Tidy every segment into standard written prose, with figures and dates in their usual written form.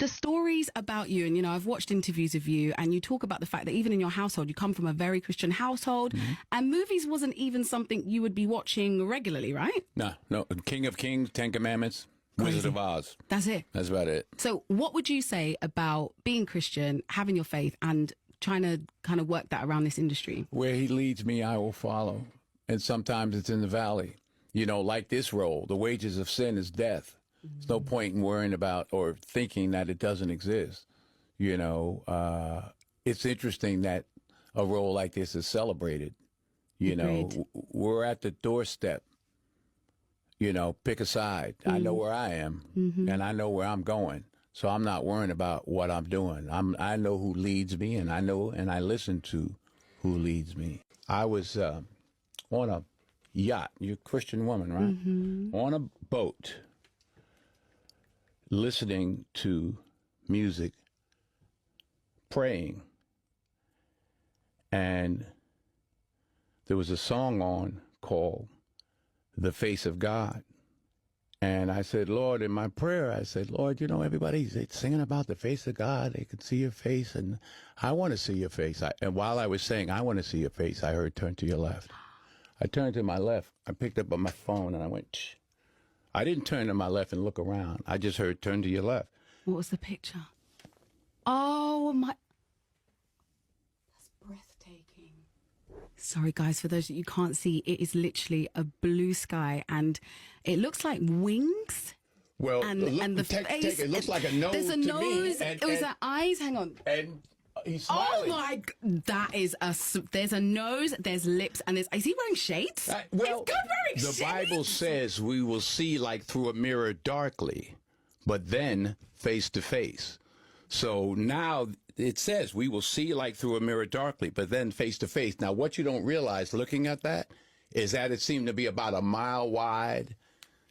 The stories about you, and, I've watched interviews of you, and you talk about the fact that even in your household, you come from a very Christian household, and movies wasn't even something you would be watching regularly, right? No. King of Kings, Ten Commandments, Wizard of Oz. That's it. That's about it. So what would you say about being Christian, having your faith, and trying to kind of work that around this industry? Where he leads me, I will follow. And sometimes it's in the valley. Like this role, the wages of sin is death. There's no point in worrying about or thinking that it doesn't exist. It's interesting that a role like this is celebrated. We're at the doorstep. Pick a side. I know where I am, and I know where I'm going. So I'm not worrying about what I'm doing. I know who leads me, and I listen to who leads me. I was on a yacht. You're a Christian woman, right? On a boat, listening to music, praying, and there was a song on called "The Face of God." And I said, Lord, in my prayer, I said, Lord, everybody's singing about the face of God. They can see your face, and I want to see your face. And while I was saying, I want to see your face, I heard, turn to your left. I turned to my left. I picked up on my phone, and I went, shh. I didn't turn to my left and look around. I just heard, turn to your left. What was the picture? Oh, my. That's breathtaking. Sorry, guys, for those that you can't see, it is literally a blue sky, and it looks like wings. Well, and the face. It looks like a nose. There's a to nose. Me, It was the eyes. Hang on. And he's smiling. Oh my! That is there's a nose, there's lips, and is he wearing shades? Well, it's good wearing the shades. Bible says we will see like through a mirror darkly, but then face to face. So now it says we will see like through a mirror darkly, but then face to face. Now, what you don't realize looking at that is that it seemed to be about a mile wide.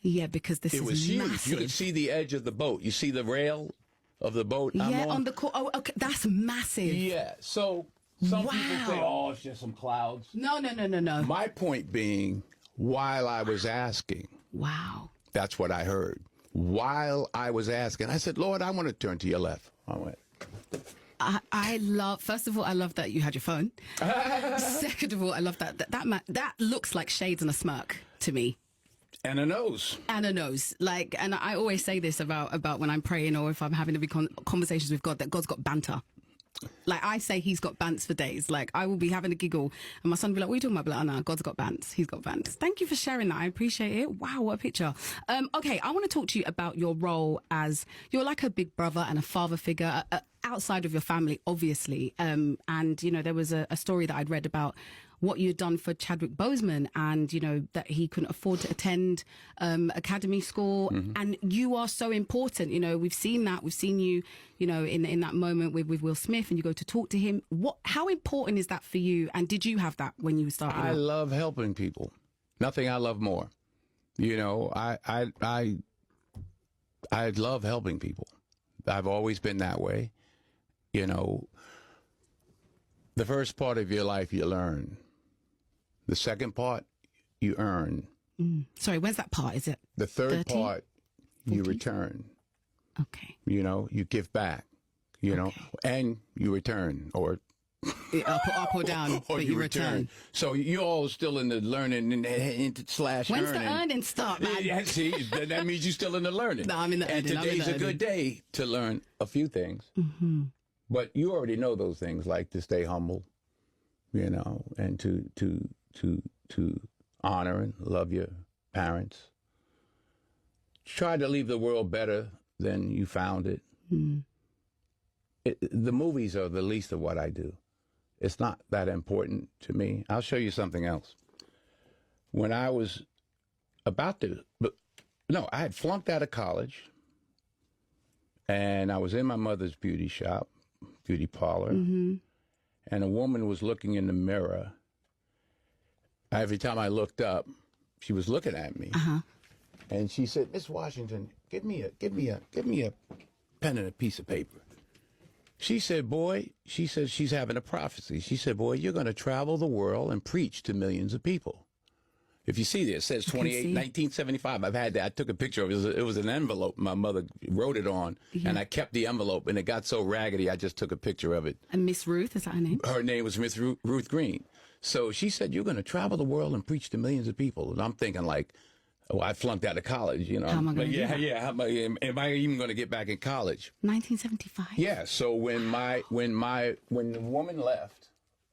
Yeah, because it was huge. massive. You could see the edge of the boat. You see the rail of the boat. Yeah, on the oh, okay, that's massive. Yeah. So some people say, "Oh, it's just some clouds." No. My point being, while I was asking, wow, that's what I heard. While I was asking, I said, Lord, I want to turn to your left. I went. I love, first of all, I love that you had your phone. Second of all, I love that looks like shades and a smirk to me. And a nose. And a nose. And I always say this about when I'm praying or if I'm having to be conversations with God, that God's got banter. I say he's got bants for days. I will be having a giggle and my son will be like, what are you talking about? I'll be like, no, God's got bants. He's got bants. Thank you for sharing that. I appreciate it. Wow, what a picture. Okay, I want to talk to you about your role as, you're like a big brother and a father figure outside of your family, obviously. And, there was a story that I'd read about what you'd done for Chadwick Boseman and, that he couldn't afford to attend academy school. And you are so important. We've seen that. We've seen you, in that moment with Will Smith, and you go to talk to him. How important is that for you? And did you have that when you started? I love helping people. Nothing I love more. I love helping people. I've always been that way. The first part of your life you learn. The second part you earn. Sorry, where's that part? Is it the third 30? part? 40? You return. Okay. You give back. And you return, or up or down, or but you return. So you're all still in the learning and slash When's earning. the earning start, man? Yeah, see, that means you're still in the learning. No, I'm in the and earning. today's a good day to learn a few things. But you already know those things, like to stay humble, and to honor and love your parents. Try to leave the world better than you found it. The movies are the least of what I do. It's not that important to me. I'll show you something else. When I was I had flunked out of college, and I was in my mother's beauty parlor, and a woman was looking in the mirror. Every time I looked up, she was looking at me, and she said, "Miss Washington, give me a pen and a piece of paper." She said, "Boy," she says, she's having a prophecy. She said, "Boy, you're going to travel the world and preach to millions of people." If you see this, it says 1975. I've had that. I took a picture of it. It was an envelope my mother wrote it on, and I kept the envelope, and it got so raggedy, I just took a picture of it. And Miss Ruth, is that her name? Her name was Miss Ruth Green. So she said, you're going to travel the world and preach to millions of people. And I'm thinking like, oh, I flunked out of college, you know. How am I going to do that? Yeah. Am I even going to get back in college? 1975? Yeah. So when the woman left,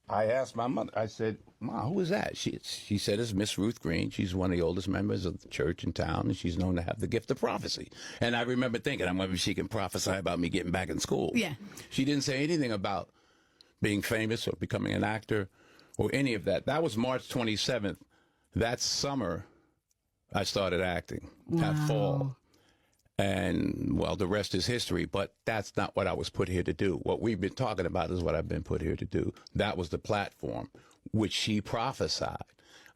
I asked my mother, I said, Ma, who is that? She said, it's Miss Ruth Green. She's one of the oldest members of the church in town, and she's known to have the gift of prophecy. And I remember thinking, I wonder if she can prophesy about me getting back in school. Yeah. She didn't say anything about being famous or becoming an actor or any of that. That was March 27th. That summer, I started acting. That fall. And, well, the rest is history, but that's not what I was put here to do. What we've been talking about is what I've been put here to do. That was the platform which she prophesied.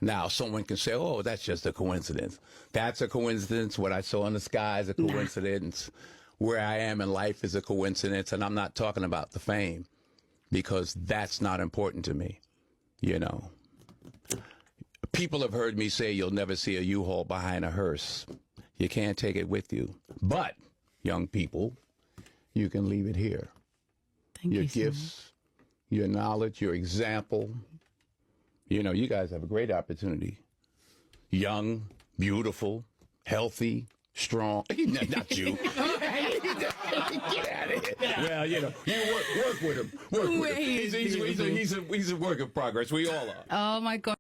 Now, someone can say, oh, that's just a coincidence. That's a coincidence. What I saw in the sky is a coincidence. Where I am in life is a coincidence. And I'm not talking about the fame because that's not important to me, you know. People have heard me say you'll never see a U-Haul behind a hearse. You can't take it with you. But, young people, you can leave it here. Your gifts, your knowledge, your example. You know, you guys have a great opportunity. Young, beautiful, healthy, strong. Not you. Get out of here. Well, you know, you work with him. Work with him. He's a work in progress. We all are. Oh, my God.